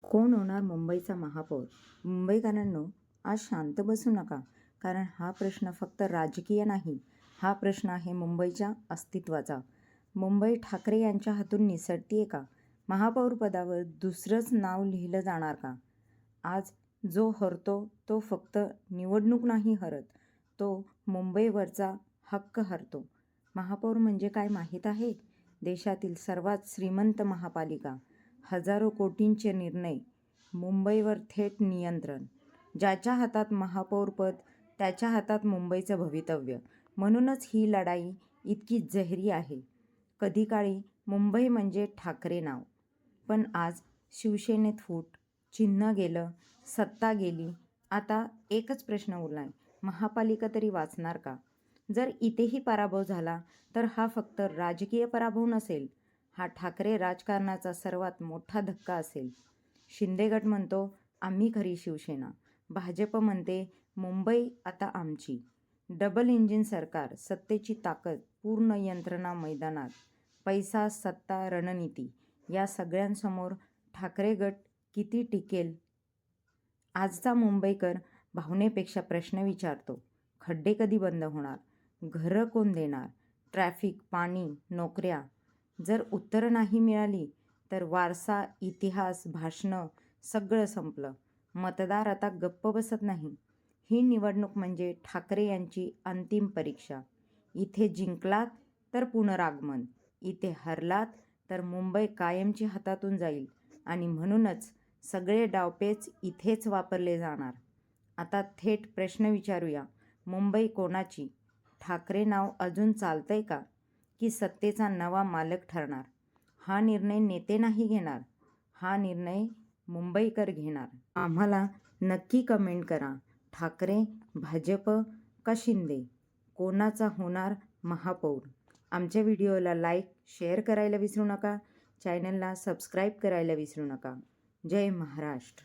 कोण होणार मुंबईचा महापौर? मुंबईकरांनो, आज शांत बसू नका, कारण हा प्रश्न फक्त राजकीय नाही, हा प्रश्न आहे मुंबईच्या अस्तित्वाचा. मुंबई ठाकरे यांच्या हातून निसटतीये का? महापौरपदावर दुसरंच नाव लिहिलं जाणार का? आज जो हरतो तो फक्त निवडणूक नाही हरत, तो मुंबईवरचा हक्क हरतो. महापौर म्हणजे काय माहीत आहे? देशातील सर्वात श्रीमंत महापालिका, हजारो कोटींचे निर्णय, मुंबईवर थेट नियंत्रण. ज्याच्या हातात महापौरपद त्याच्या हातात मुंबईचं भवितव्य. म्हणूनच ही लढाई इतकी जहरी आहे. कधी काळी मुंबई म्हणजे ठाकरे नाव, पण आज शिवसेनेत फूट, चिन्ह गेलं, सत्ता गेली. आता एकच प्रश्न उरलाय, महापालिका तरी वाचणार का? जर इथेही पराभव झाला तर हा फक्त राजकीय पराभव नसेल, हा ठाकरे राजकारणाचा सर्वात मोठा धक्का असेल. शिंदे गट म्हणतो आम्ही खरी शिवसेना, भाजप म्हणते मुंबई आता आमची. डबल इंजिन सरकार, सत्तेची ताकद, पूर्ण यंत्रणा मैदानात, पैसा, सत्ता, रणनीती या सगळ्यांसमोर ठाकरे गट किती टिकेल? आजचा मुंबईकर भावनेपेक्षा प्रश्न विचारतो. खड्डे कधी बंद होणार? घरं कोण देणार? ट्रॅफिक, पाणी, नोकऱ्या. जर उत्तरं नाही मिळाली तर वारसा, इतिहास, भाषणं सगळं संपलं. मतदार आता गप्प बसत नाही. ही निवडणूक म्हणजे ठाकरे यांची अंतिम परीक्षा. इथे जिंकलात तर पुनरागमन, इथे हरलात तर मुंबई कायमची हातातून जाईल. आणि म्हणूनच सगळे डावपेच इथेच वापरले जाणार. आता थेट प्रश्न विचारूया, मुंबई कोणाची? ठाकरे नाव अजून चालतंय का? की सत्तेचा नवा मालक ठरणार? हा निर्णय नेते नाही घेणार, हा निर्णय मुंबईकर घेणार. आम्हाला नक्की कमेंट करा, ठाकरे, भाजप का शिंदे? कोणाचा होणार महापौर? आमच्या व्हिडिओला लाईक, शेअर करायला विसरू नका. चॅनलला सबस्क्राईब करायला विसरू नका. जय महाराष्ट्र.